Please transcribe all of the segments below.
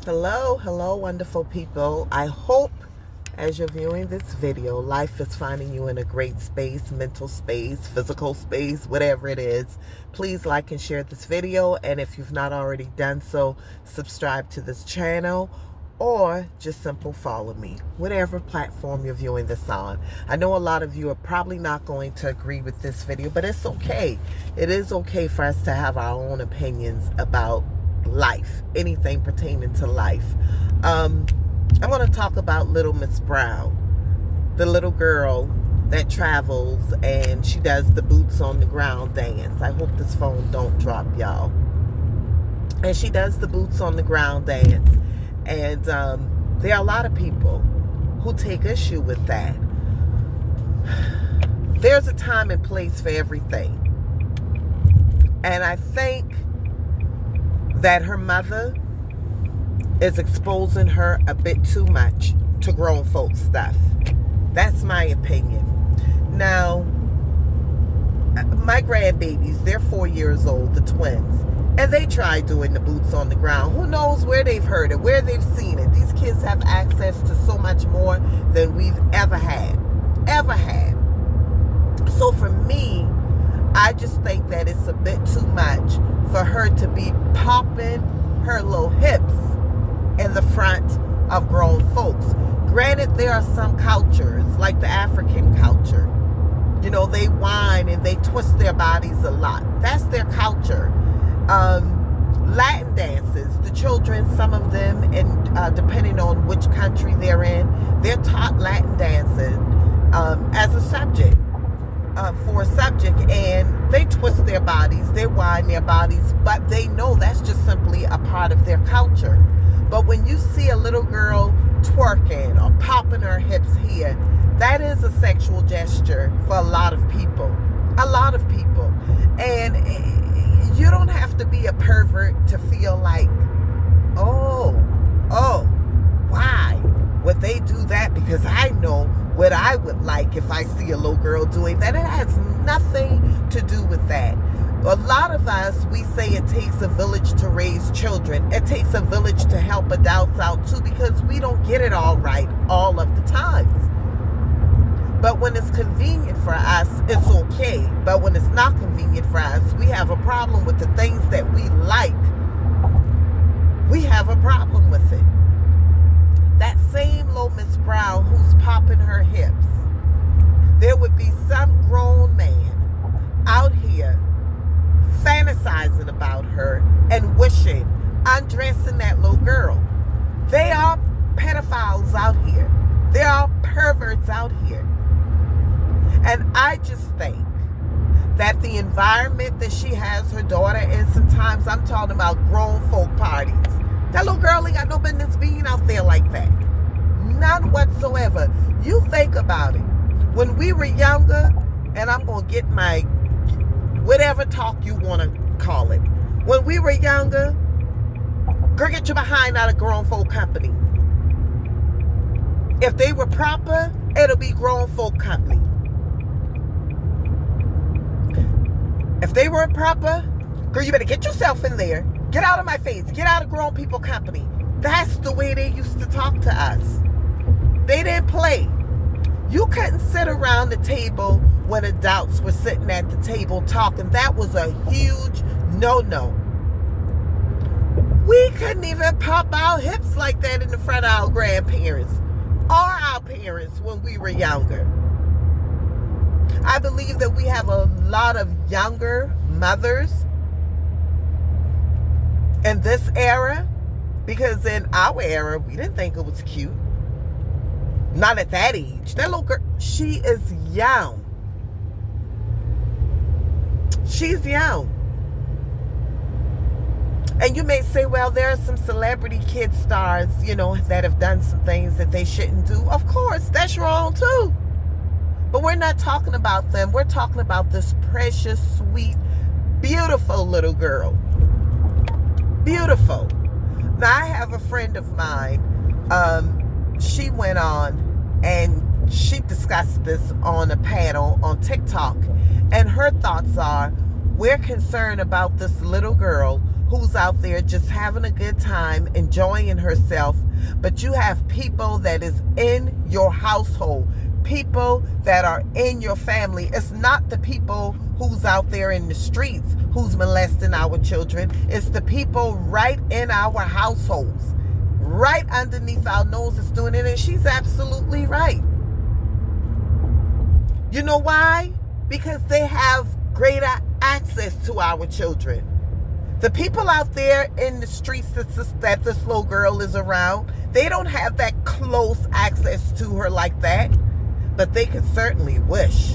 Hello, wonderful people. I hope as you're viewing this video, life is finding you in a great space, mental space, physical space, whatever it is. Please like and share this video. And if you've not already done so, subscribe to this channel or just simple follow me, whatever platform you're viewing this on. I know a lot of you are probably not going to agree with this video, but it's okay. It is okay for us to have our own opinions about life, anything pertaining to life. I want to talk about Little Miss Brown, the little girl that travels and she does the boots on the ground dance. I hope this phone don't drop, y'all. And she does the boots on the ground dance, and there are a lot of people who take issue with that. There's a time and place for everything, and I think that her mother is exposing her a bit too much to grown folks stuff. That's my opinion. Now, my grandbabies, they're 4 years old, the twins, and they tried doing the boots on the ground. Who knows where they've heard it, where they've seen it. These kids have access to so much more than we've ever had. So for me, I just think that it's a bit too much for her to be popping her little hips in the front of grown folks. Granted, there are some cultures, like the African culture, you know, they whine and they twist their bodies a lot. That's their culture. Latin dances, the children, some of them, and depending on which country they're in, they're taught Latin dancing as a subject. For a subject, and they twist their bodies, they whine their bodies, but they know that's just simply a part of their culture. But when you see a little girl twerking or popping her hips here, that is a sexual gesture for a lot of people. And you don't have to be a pervert to feel like, oh, why would they do that? Because I know what I would like if I see a little girl doing that. It has nothing to do with that. A lot of us, we say it takes a village to raise children. It takes a village to help adults out too, because we don't get it all right all of the times. But when it's convenient for us, it's okay. But when it's not convenient for us, we have a problem with the things that we like. We have a problem with it. That same Little Miss Brown who's popping her hips, there would be some grown man out here fantasizing about her and wishing, undressing that little girl. They are pedophiles out here. There are perverts out here. And I just think that the environment that she has her daughter in, sometimes I'm talking about grown folk parties. That little girl ain't got no business being out there like that. None whatsoever. You think about it. When we were younger, and I'm going to get my whatever talk you want to call it. When we were younger, girl, get your behind out of grown folk company. If they were proper, it'll be grown folk company. If they weren't proper, girl, you better get yourself in there. Get out of my face. Get out of grown people company. That's the way they used to talk to us. They didn't play. You couldn't sit around the table when adults were sitting at the table talking. That was a huge no-no. We couldn't even pop our hips like that in the front of our grandparents or our parents when we were younger. I believe that we have a lot of younger mothers in this era, because in our era, we didn't think it was cute. Not at that age. That little girl, she is young. She's young. And you may say, well, there are some celebrity kid stars, you know, that have done some things that they shouldn't do. Of course, that's wrong too. But we're not talking about them. We're talking about this precious, sweet, beautiful little girl. Beautiful. Now, I have a friend of mine. She went on and she discussed this on a panel on TikTok. And her thoughts are, we're concerned about this little girl who's out there just having a good time, enjoying herself, but you have people that is in your household, people that are in your family. It's not the people who's out there in the streets who's molesting our children. It's the people right in our households, right underneath our noses doing it. And she's absolutely right. You know why? Because they have greater access to our children. The people out there in the streets that this little girl is around, they don't have that close access to her like that. But they could certainly wish.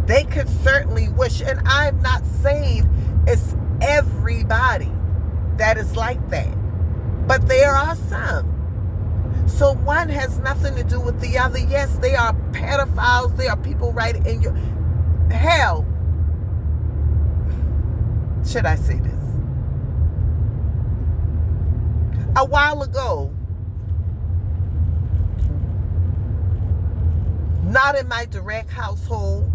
They could certainly wish. And I'm not saying it's everybody that is like that. But there are some. So one has nothing to do with the other. Yes, they are pedophiles. They are people right in your... Hell, should I say this? A while ago, not in my direct household,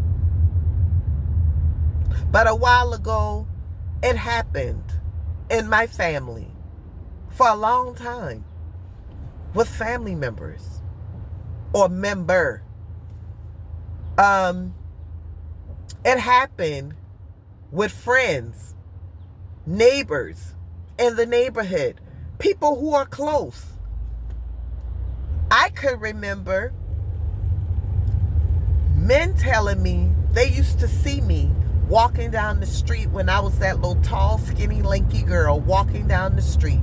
but a while ago, it happened in my family for a long time with family members or member. It happened with friends, neighbors in the neighborhood, people who are close. I could remember men telling me they used to see me walking down the street when I was that little tall, skinny, lanky girl walking down the street.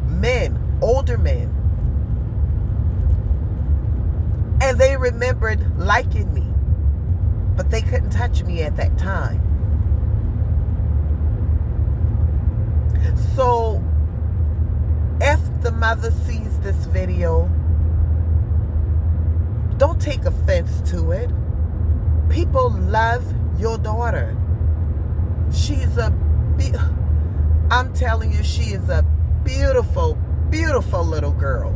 Men, older men. And they remembered liking me, but they couldn't touch me at that time. So, if the mother sees this video, don't take offense to it. People love your daughter. I'm telling you, she is a beautiful, beautiful little girl.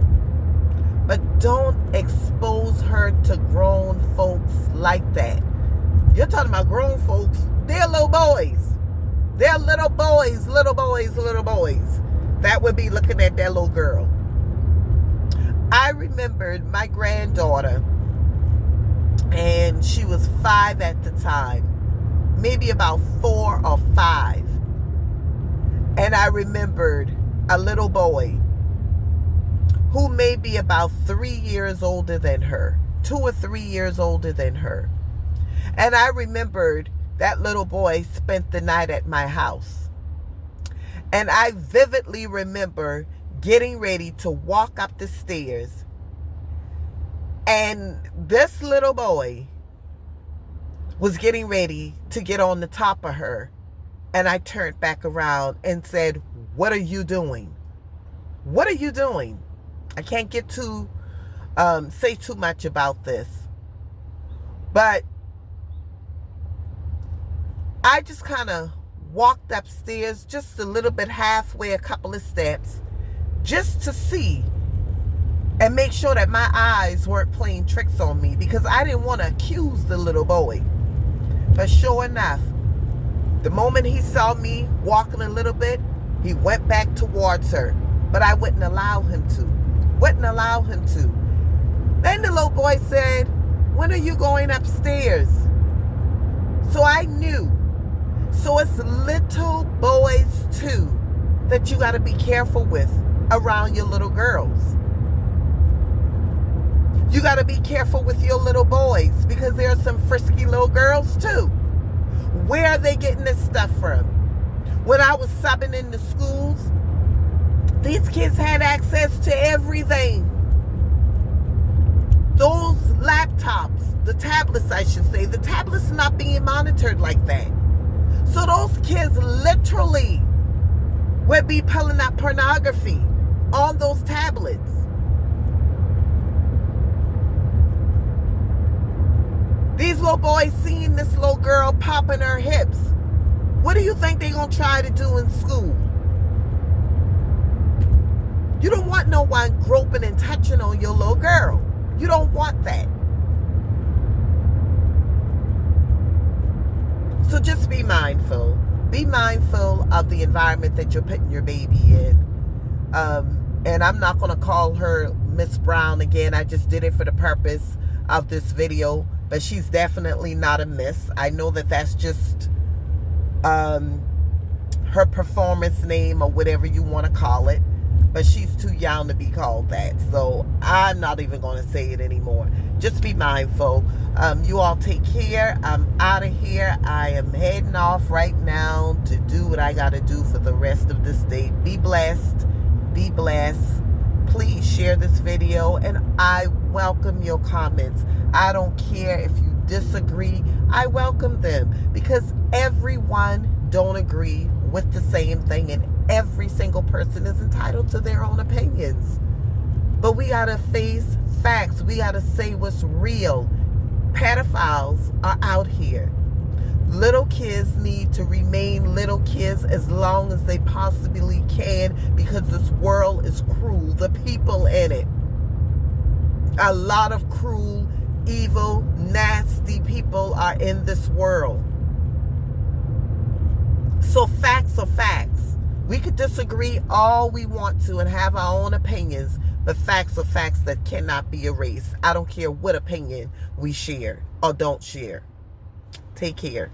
But don't expose her to grown folks like that. You're talking about grown folks. They're little boys. They're little boys, little boys, little boys that would be looking at that little girl. I remembered my granddaughter, and she was 5 at the time, maybe about 4 or 5. And I remembered a little boy who may be about 3 years older than her, 2 or 3 years older than her. And I remembered that little boy spent the night at my house. And I vividly remember getting ready to walk up the stairs. And this little boy was getting ready to get on the top of her. And I turned back around and said, "What are you doing? What are you doing?" I can't get to say too much about this. But I just kind of walked upstairs just a little bit, halfway, a couple of steps, just to see and make sure that my eyes weren't playing tricks on me, because I didn't want to accuse the little boy. But sure enough, the moment he saw me walking a little bit, he went back towards her. But I wouldn't allow him to. Wouldn't allow him to. Then the little boy said, "When are you going upstairs?" So I knew. So it's little boys too that you got to be careful with around your little girls. You got to be careful with your little boys, because there are some frisky little girls too. Where are they getting this stuff from? When I was subbing in the schools, these kids had access to everything. Those laptops, the tablets I should say, the tablets not being monitored like that. So those kids literally would be pulling out pornography on those tablets. These little boys seeing this little girl popping her hips. What do you think they're going to try to do in school? You don't want no one groping and touching on your little girl. You don't want that. So just be mindful. be mindful of the environment that you're putting your baby in. And I'm not going to call her Miss Brown again. I just did it for the purpose of this video. But she's definitely not a miss. I know that that's just her performance name or whatever you want to call it. But she's too young to be called that. So I'm not even going to say it anymore. Just be mindful. You all take care. I'm out of here. I am heading off right now to do what I got to do for the rest of this day. Be blessed. Be blessed. Please share this video. And I welcome your comments. I don't care if you disagree. I welcome them. Because everyone don't agree with the same thing. And every single person is entitled to their own opinions. But we got to face facts. We got to say what's real. Pedophiles are out here. Little kids need to remain little kids as long as they possibly can, because this world is cruel. The people in it. A lot of cruel, evil, nasty people are in this world. So facts are facts. We could disagree all we want to and have our own opinions, but facts are facts that cannot be erased. I don't care what opinion we share or don't share. Take care.